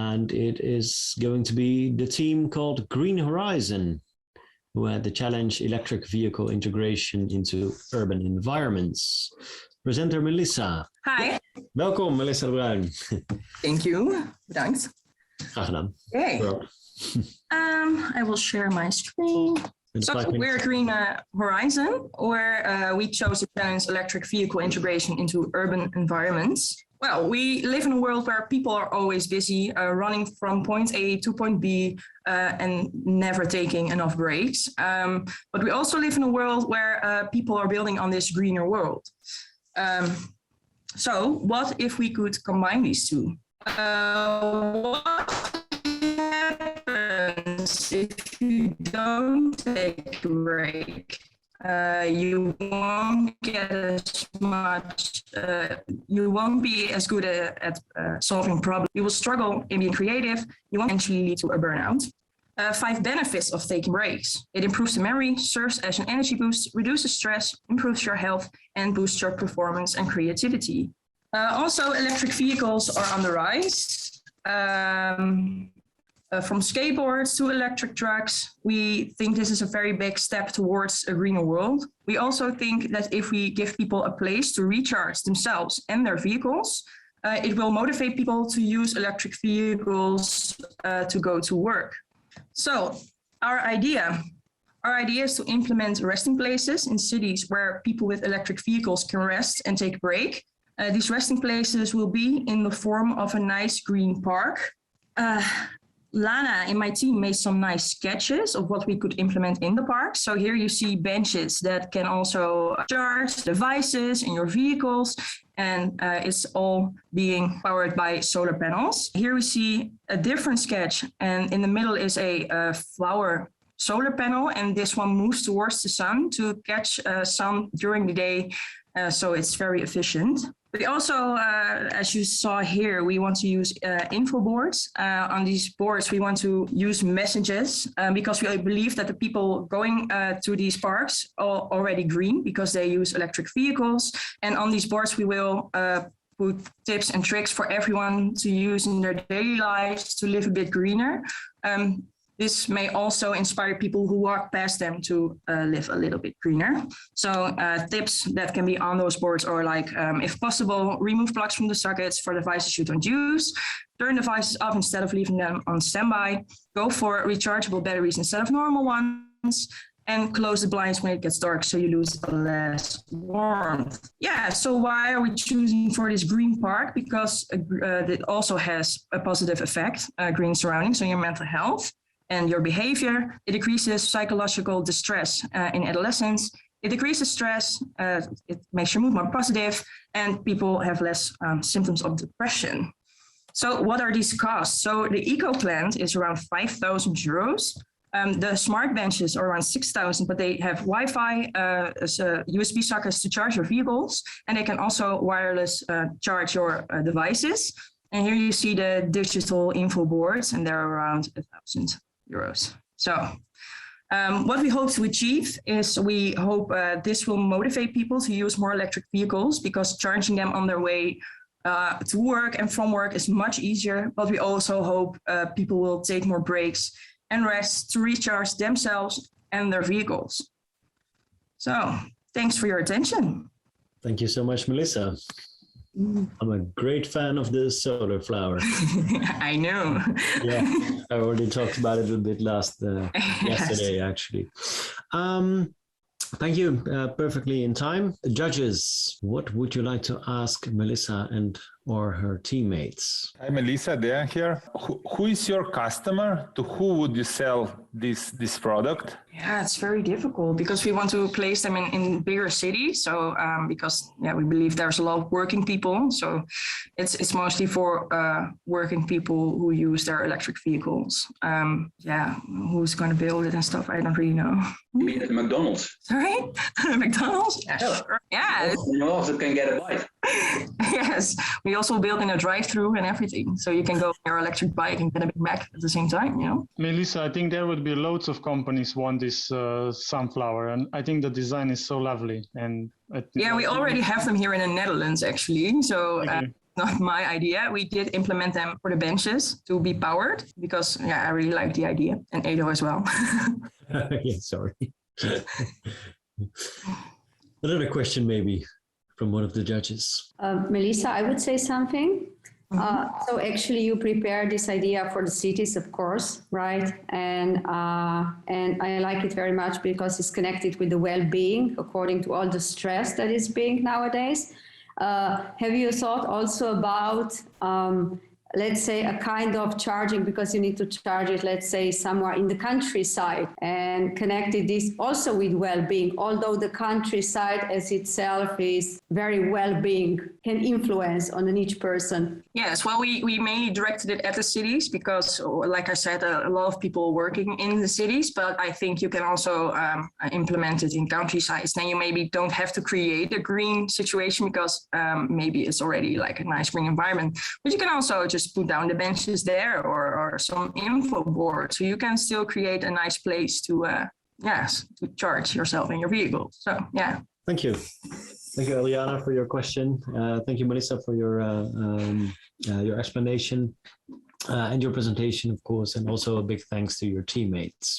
and it is going to be the team called Green Horizon, who had the challenge electric vehicle integration into urban environments. Presenter Melissa. Hi. Welkom, Melissa de Bruin. Thank you. Bedankt. Graag gedaan. Okay. I will share my screen. So we're Green Horizon, where we chose to challenge electric vehicle integration into urban environments. Well, we live in a world where people are always busy running from point A to point B and never taking enough breaks. But we also live in a world where people are building on this greener world. So what if we could combine these two? What happens if you don't take a break? You won't get as much, you won't be as good at solving problems. You will struggle in being creative. You won't eventually lead to a burnout. 5 benefits of taking breaks. It improves the memory, serves as an energy boost, reduces stress, improves your health, and boosts your performance and creativity. Also, electric vehicles are on the rise. From skateboards to electric trucks, we think this is a very big step towards a greener world. We also think that if we give people a place to recharge themselves and their vehicles, it will motivate people to use electric vehicles to go to work. So our idea is to implement resting places in cities where people with electric vehicles can rest and take a break. These resting places will be in the form of a nice green park. Lana and my team made some nice sketches of what we could implement in the park. So here you see benches that can also charge devices in your vehicles, and it's all being powered by solar panels. Here we see a different sketch, and in the middle is a flower solar panel, and this one moves towards the sun to catch sun during the day, so it's very efficient. We also, as you saw here, we want to use info boards. On these boards, we want to use messages because we believe that the people going to these parks are already green because they use electric vehicles. And on these boards, we will put tips and tricks for everyone to use in their daily lives to live a bit greener. This may also inspire people who walk past them to live a little bit greener. So tips that can be on those boards are like, if possible, remove plugs from the sockets for devices you don't use, turn devices off instead of leaving them on standby, go for rechargeable batteries instead of normal ones, and close the blinds when it gets dark so you lose less warmth. Yeah, so why are we choosing for this green park? Because it also has a positive effect, green surroundings on your mental health and your behavior. It decreases psychological distress in adolescents. It decreases stress, it makes your mood more positive, and people have less symptoms of depression. So what are these costs? So the eco plant is around 5,000 euros. The smart benches are around 6,000, but they have Wi-Fi, USB sockets to charge your vehicles, and they can also wireless charge your devices. And here you see the digital info boards, and they're around 1,000 euros. So what we hope to achieve is we hope this will motivate people to use more electric vehicles because charging them on their way to work and from work is much easier. But we also hope people will take more breaks and rest to recharge themselves and their vehicles. So thanks for your attention. Thank you so much, Melissa. I'm a great fan of the solar flower. I know. Yeah, I already talked about it a bit yesterday, actually. Thank you. Perfectly in time. Judges, what would you like to ask Melissa or her teammates? Hi, Melissa, Dan here. Who is your customer? To who would you sell this product? Yeah, it's very difficult because we want to place them in bigger cities. So because we believe there's a lot of working people. So it's mostly for working people who use their electric vehicles. Who's going to build it and stuff? I don't really know. You mean at McDonald's? Sorry? McDonald's? Yeah, sure. Yeah. You also can get a bite. Yes, we also built in a drive-through and everything, so you can go on your electric bike and get a Big Mac at the same time, you know? Melissa, I think there would be loads of companies want this sunflower, and I think the design is so lovely. And we already have them here in the Netherlands, actually. So not my idea. We did implement them for the benches to be powered because I really like the idea, and Edo as well. Yeah, sorry. Another question maybe from one of the judges. Melissa, I would say something. So actually you prepare this idea for the cities, of course, right? And I like it very much because it's connected with the well-being according to all the stress that is being nowadays. Have you thought also about, let's say, a kind of charging, because you need to charge it, let's say, somewhere in the countryside, and connected this also with well-being, although the countryside as itself is very well-being, can influence on each person? Yes, well, we mainly directed it at the cities because, like I said, a lot of people working in the cities, but I think you can also implement it in countrysides. Then you maybe don't have to create a green situation because maybe it's already like a nice green environment, but you can also just put down the benches there or some info board, so you can still create a nice place to charge yourself in your vehicle. So yeah. Thank you. Thank you, Eliana, for your question. Thank you, Melissa, for your explanation and your presentation, of course, and also a big thanks to your teammates.